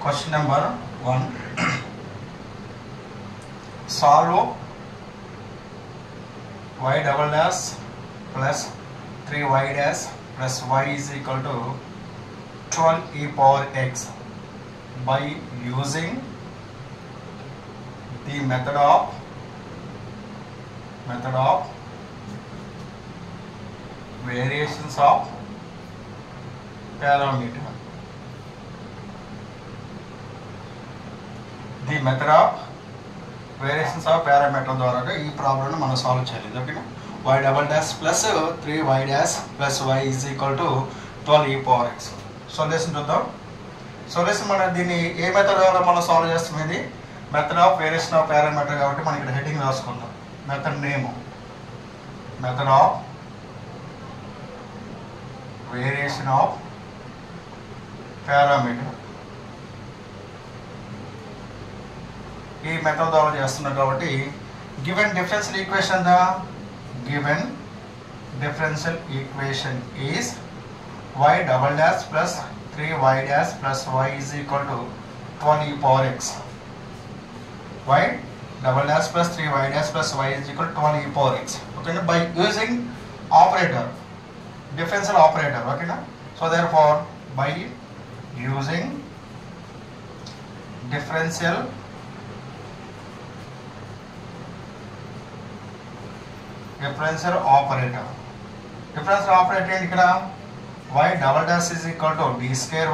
Question number 1. Solve y double dash plus 3y dash plus y is equal to 12 e power x by using the method of variations of parameter. The method of variations of parameter ద్వారా ఈ problem మనం solve చేయాలి. ఓకేనా? y double dash plus 3y dash plus y is equal to 12 e power x. Solution చూద్దాం. Solution మన దీన్ని ఏ method ద్వారా మనం సాల్వ్ చేస్తాం? ఇది method of variation of parameter కాబట్టి మనం ఇక్కడ హెడ్డింగ్ రాసుకుందాం. Method name method of variation of parameter. ఈ మెథడ్ ద్వారా చేస్తున్నాం కాబట్టి given differential equation is y double dash plus 3y dash plus y is equal to 12 e power x. y double dash plus 3y dash plus y is equal to 12 e power x. Okay, by using operator, differential operator. Okay, na? So therefore by using differential operator ఏంటి ఇక్కడ? y double dash is equal to d square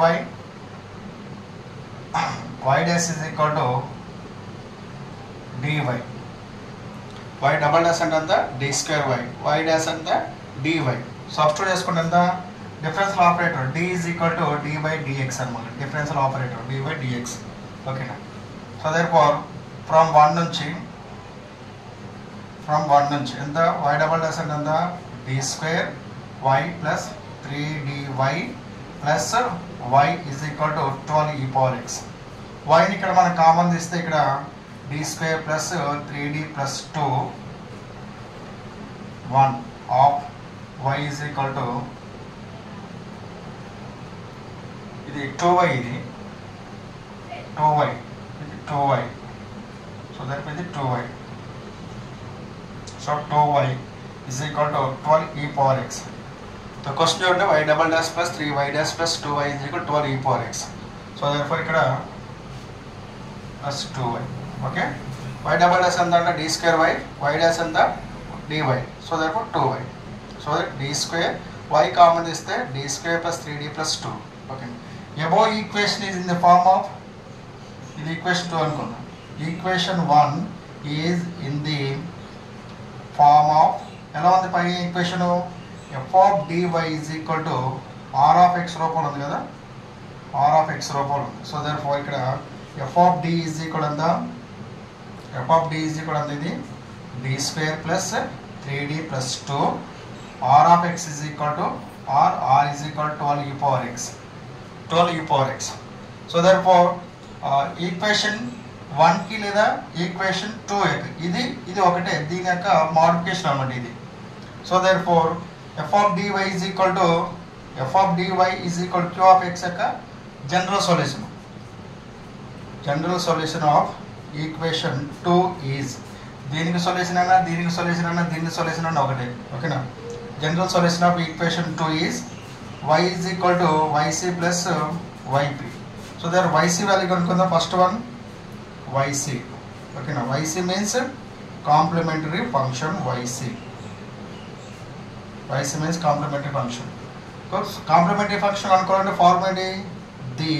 y dash is equal to dy. y double dash అంటే ఎంత? d square y dash అంటే dy. Substitute చేసుకుంటే ఎంత? Differential operator d is equal to d by dx అన్నమాట. Differential operator d by dx. ఓకేనా? So therefore from 1 నుంచి ఎంత? y double dash అంటే ఎంత? d square y plus 3dy plus y is equal to 12 e power x. y ని ఇక్కడ మనం common తీస్తే ఇక్కడ d square plus 3d plus 2 1 of y is equal to ఇది 2y, ఇది 2y, so that means 2y. So 2y is equal to 12 e power x. The question is y double dash plus 3y dash plus 2y is equal to 12 e power x. So therefore ఇక్కడ plus 2y. Okay, y double dash ఎంత అంటే d square y dash ఎంత? dy. So therefore 2y. So that d square y common తీస్తే d square plus 3d plus 2. Okay, above equation is in the form of, ఇది equation 2 అనుకుందాం. Equation 1 is in the form of, ఎలా ఉంది పై equation? f of dy is equal to r of x రూపంలో ఉంది కదా, r of x రూపంలో ఉంది. So therefore ఇక్కడ f of d is equal ఎంత? f of d is equal ఎంత? ఇది d square plus 3d plus 2 r of x is equal to r is equal to 12 e power x. So therefore equation 1 కి లేదా equation 2 ఇది ఒకటే, దీని యొక్క modification అన్నమాట ఇది. So therefore f of dy is equal to q of x యొక్క general solution of equation 2 is, దీనికి సొల్యూషన్ అయినా దీనికి సొల్యూషన్ అయినా ఒకటే. ఓకేనా? General solution of equation 2 is y is equal to yc plus yp. So there yc value కనుక్కుందాం. First one yc. ఓకేనా? yc means complementary function. yc means complementary function. Complementary function అనుకోవాలంటే formula ఏంటి? The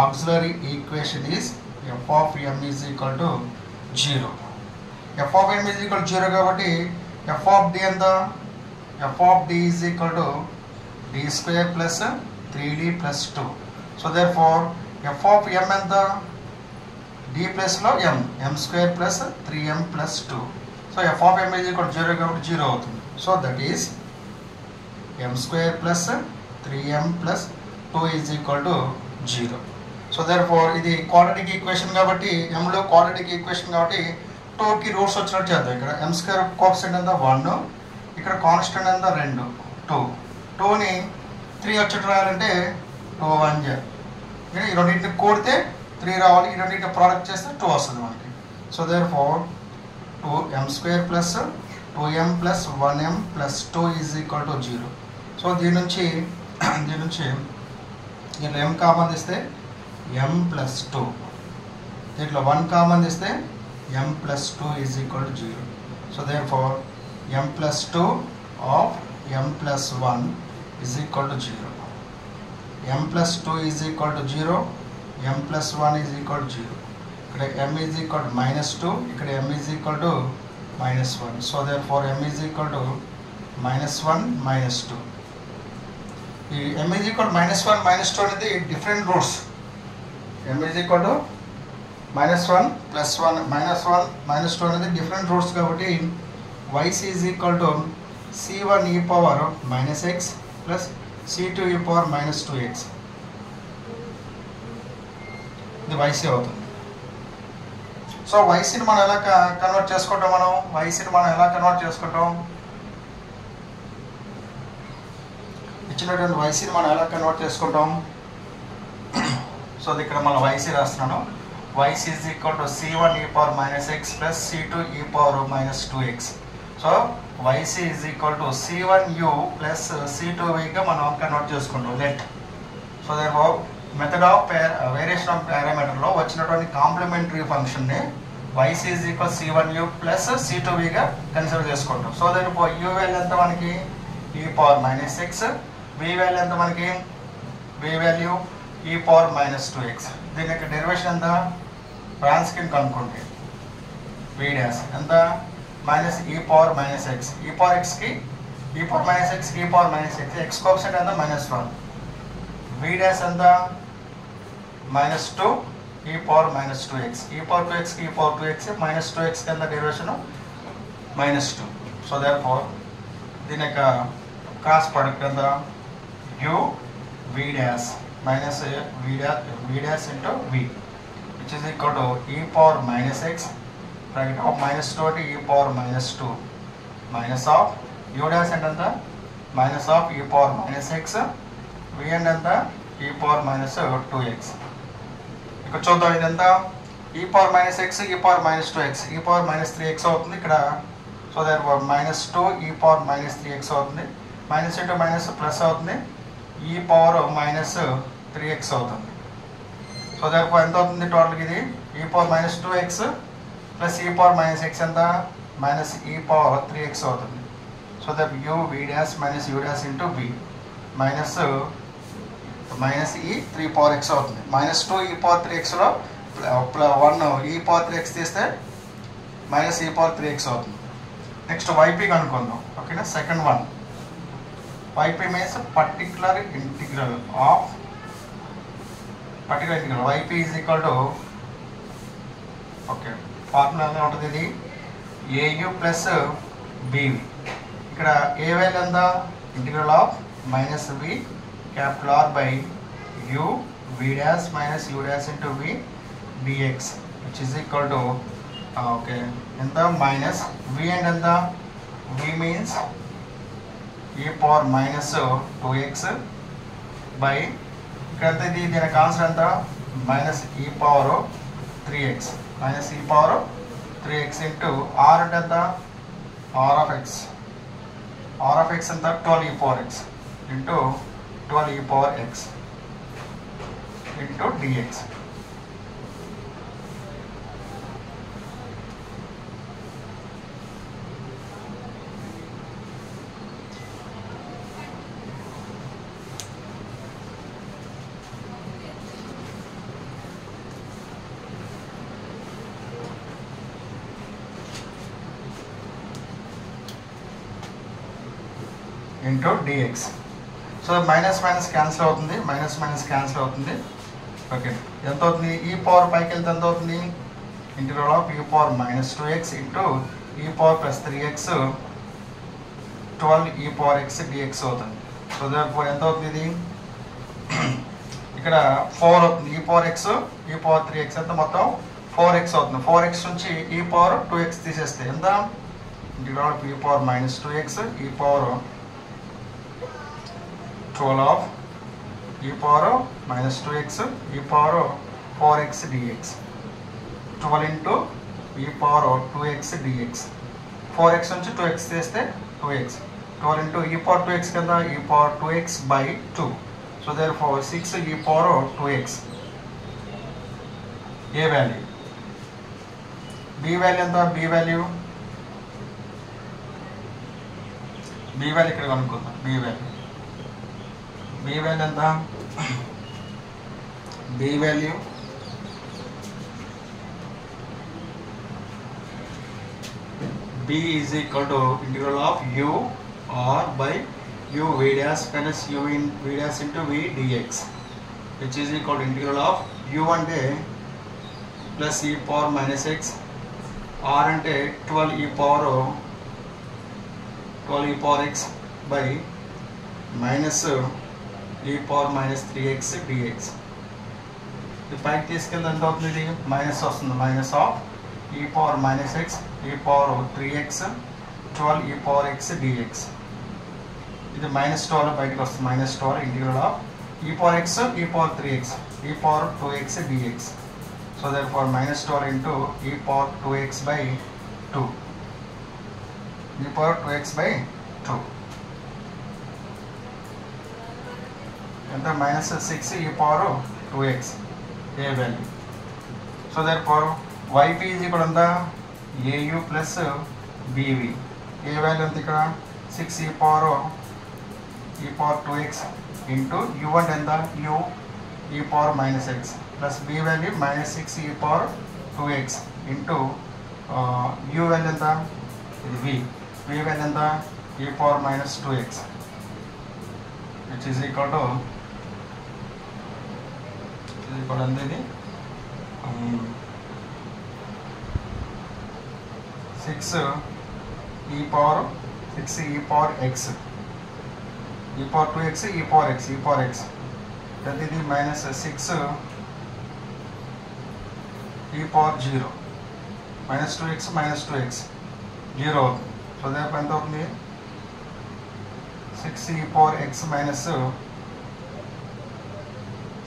auxiliary equation is f of m is equal to 0. f of m is equal to 0 కాబట్టి f of d ఎంత? f of d is equal to d square plus 3d plus 2. So therefore f of m ఎంత? d plus లో m square plus 3m plus 2. So f of m is equal to 0 కాబట్టి 0 అవుతుంది. So that is m square plus 3m plus 2 is equal to 0. So therefore ఇది quadratic equation కాబట్టి, m లో quadratic equation కాబట్టి 2 కి roots వచ్చినట్టు చేద్దాం. ఇక్కడ m స్క్వేర్ కోఎఫిషియంట్ ఎంత? 1, ఇక్కడ కాన్స్టెంట్ ఎంత? 2. 2ని 3 వచ్చేట్టు రాయాలంటే 2 1 2 ఈ రెండింటిని కూడితే 3 రావాలి, ఈ రెండింటిని ప్రోడక్ట్ చేస్తే 2 వస్తుంది మనకి. So therefore 2m² plus 2m plus 1m plus 2 is equal to 0. So దీని నుంచి దీంట్లో m కామన్ తీస్తే m ప్లస్ 2, దీంట్లో 1 కామన్ తీస్తే m plus 2 is equal to 0. So therefore m plus 2 of m plus 1 is equal to 0. m plus 2 is equal to 0, m plus 1 is equal to 0. ఇక్కడ m is equal to -2, ఇక్కడ m is equal to -1. So therefore m is equal to -1 -2. ఈ m is equal -1 -2 అనేది different routes. m is equal to -1 plus 1 -1 -2 అనేది different routes కాబట్టి yc is equal to c1 e power -x plus c2 e power -2x. ఇది yc అవుతుంది. So ycని మనం ఎలా convert చేసుకుంటాం? ఇచ్చినటువంటి ycని మనం ఎలా కన్వర్ట్ చేసుకుంటాం? సో ఇక్కడ మనం yc రాస్తున్నాను. yc is equal to c1 e power -x plus c2 e power -2x. So yc is equal to c1u plus c2vగా మనం కన్వర్ట్ చేసుకుంటాం let. So therefore method of variation of పారామీటర్లో వచ్చినటువంటి complementary ఫంక్షన్ని yc is equal c1u plus c2vగా consider చేసుకుంటాం. So therefore u value ఎంత మనకి e power -x, v value ఎంత మనకి v value e power -2x. దీని యొక్క డెరివేషన్ ఎంత? బ్రాంచ్ కింద కనుక్కుంటే v డాష్ ఎంత -e power -x, e power x కి e power -x e power -x, x coefficient ఎంత -1, v డాష్ ఎంత -2 e power -2x, e power 2x కి e పవర్ 2x -2x కింద డెరివేషన్ -2. సో దేర్ఫోర్ దీని యొక్క cross product ఎంత u v dash minus v dash into v, which is equal to e power -x bracket of -2 to e power -2 minus of u dash and the minus of e power -x v and the e power -2x. ఇక్కడ చూద్దాం ఇదంతా e power -x e power -2x e power -3x అవుతుంది ఇక్కడ. So there -2 e power -3x అవుతుంది, minus into minus plus అవుతుంది, e power -3x అవుతుంది. So therefore ఎంత అవుతుంది టోటల్గా? ఇది e power -2x plus e power -x ఎంత -e పవర్ 3x అవుతుంది. So that u v dash - u dash into v minus e 3 power x అవుతుంది. -2 e power 3xలో 1 e పవర్ 3x తీస్తే -e పవర్ 3x అవుతుంది. Next yp కనుక్కుందాం. ఓకేనా? Second one yp means particular integral yp is equal to okay formula ఎలా ఉంటుంది? ఇది au plus bv. ఇక్కడ ఏ వాల్యూ ఎంత? Integral of -v capital R by u v dash - u dash into v dx which is equal to okay ఎంత v and ఎంత v means e power -2x by ఇక్కడ ఇది దీనికి answer ఎంత -e power 3x e power 3x into r అంటే ఎంత r of x ఎంత 12e power x into 12e power x into dx. Into dx. So minus cancel అవుతుంది, cancel అవుతుంది. Okay ఎంత అవుతుంది? ఈ పవర్ పైకి వెళ్తే ఎంత అవుతుంది? Integral of e power -2x into e power plus 3x 12e power x dx అవుతుంది. సో దేర్ఫోర్ ఎంత అవుతుంది? ఇది ఇక్కడ 4 అవుతుంది. e power x e power 3x ఎంత మొత్తం 4x అవుతుంది. 4x నుంచి e పవర్ 2x తీసేస్తే ఎంత? Integral of e power -2x e power 12 of e power minus 2x e power 4x dx. 12 into e power 2x dx. 4x నుంచి 2x చేస్తే 2x. 12 into e power 2x కదా, e power 2x by 2. So therefore 6 e power 2x. A value. B value ఎంత? B value ఇక్కడ కనుక్కుందాం. B value ఎంత? B value B is equal to integral of u r by u v dash minus u in v dash into v dx, which is equal to integral of u అంటే plus e power minus x, r అంటే 12 e power x by minus e power minus 3x dx. ఇది పైకి తీసుకెళ్తే ఎంత అవుతుంది? ఇది minus వస్తుంది. Minus of e power minus x e power 3x 12 e power x dx. ఇది minus 12 బయటకు వస్తుంది. minus 12 integral of e power x e power 3x e power 2x dx. So therefore minus 12 into e power 2x by 2 e power 2x by 2 ఎంత? minus 6 e power 2x a value. So therefore yp is equal to au plus bv. A value ఎంత ఇక్కడ? 6 e power 2x into u అంటే ఎంత? u e power minus x plus b value minus 6 e power 2x into u value ఎంత? ఇది v value ఎంత? e power minus 2x, which is equal to ఎంత? ఇది 6 e power x e power 2x e power x then ఇది minus 6 e power 0 minus 2x 0 అవుతుంది. So therefore ఎంత అవుతుంది? 6 e power x minus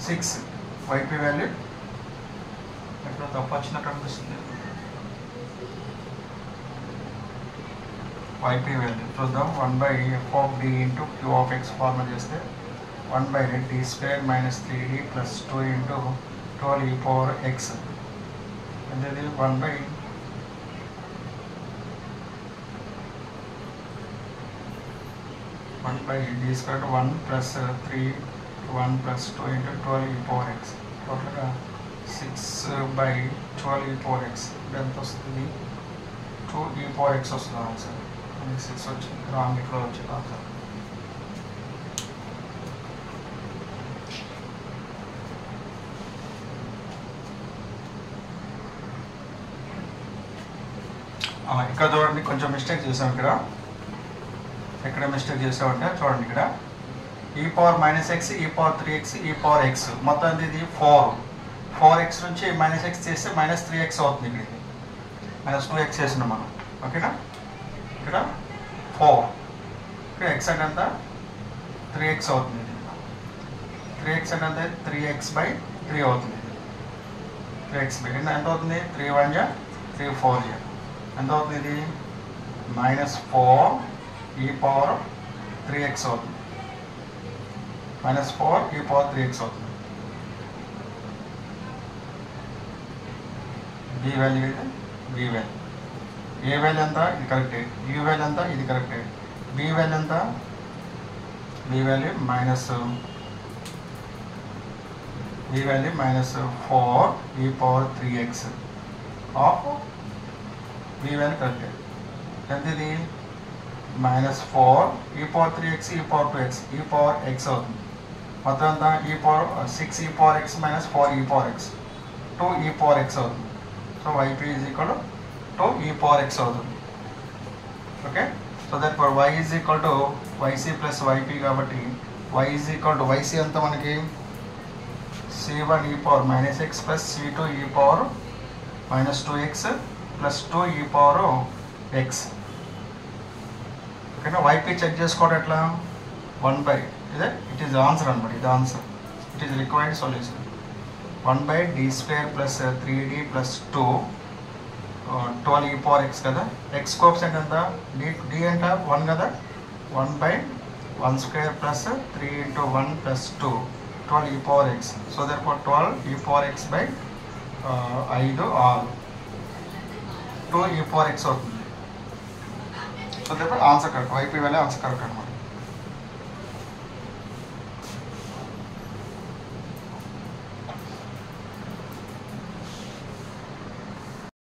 6 yp value ఎక్కడ తప్పు వచ్చినట్టు అనిపిస్తుంది. yp వాల్యూ చూద్దాం. 1 by f of d into q of x formula చేస్తే 1 by d square minus 3d plus 2 into 12 e power x అంటే ఇది 1 by d square 1 plus 3 1 plus 2 into 12 e power x టోటల్గా 6 by 12 e power x ఎంత వస్తుంది? 2 e power x వస్తుంది answer. 6 వచ్చింది wrong, ఇక్కడ వచ్చింది ఆన్సర్. ఇక్కడ చూడండి, కొంచెం మిస్టేక్ చేసాం. ఎక్కడ మిస్టేక్ చేసామంటే చూడండి, ఇక్కడ e power minus x e power 3x e power x మొత్తం ఇది 4x నుంచి మైనస్ x చేస్తే మైనస్ 3x అవుతుంది. ఇక్కడ మైనస్ 2x చేసినాం మనం. ఓకేనా? ఇక్కడ 4 ఇక్కడ x అంటే ఎంత? 3x అవుతుంది. 3x అంటే ఎంత? 3x by 3 అవుతుంది. 3x by ఎంత అవుతుంది? 3 1 జా 3 4 జా ఎంత అవుతుంది? ఇది minus 4 e power 3x అవుతుంది. minus 4 e power 3x అవుతుంది. b వాల్యూ అయితే b వాల్యూ. a వాల్యూ ఎంత? ఇది కరెక్టే. u వాల్యూ ఎంత? ఇది కరెక్టే. b వాల్యూ ఎంత? b value minus 4 e power 3x of b value కరెక్టే. ఎంత ఇది? minus 4 e power 3x e power 2x e power x అవుతుంది. మొత్తం ఎంత? e power 6 e power x minus 4 e power x 2 e power x అవుతుంది. So yp is equal to 2 e power x అవుతుంది. Okay? So therefore y is equal to yc plus yp కాబట్టి y is equal to yc ఎంత మనకి? c1 e power minus x plus c2 e power minus 2x plus 2 e power x. ఓకేనా? yp check చేసుకోవడం ఎట్లా? 1 by ఇదే it is answer అనమాట. ఇది answer. It is required solution 1 by d square plus 3d plus 2 12 e power x కదా x coefficient ఎంత d అంటే 1 కదా 1 by 1 square plus 3 into 1 plus 2 12 e power x so therefore 12 e power x by 5 or 2 e power x అవుతుంది so therefore answer correct YP value answer correct అనమాట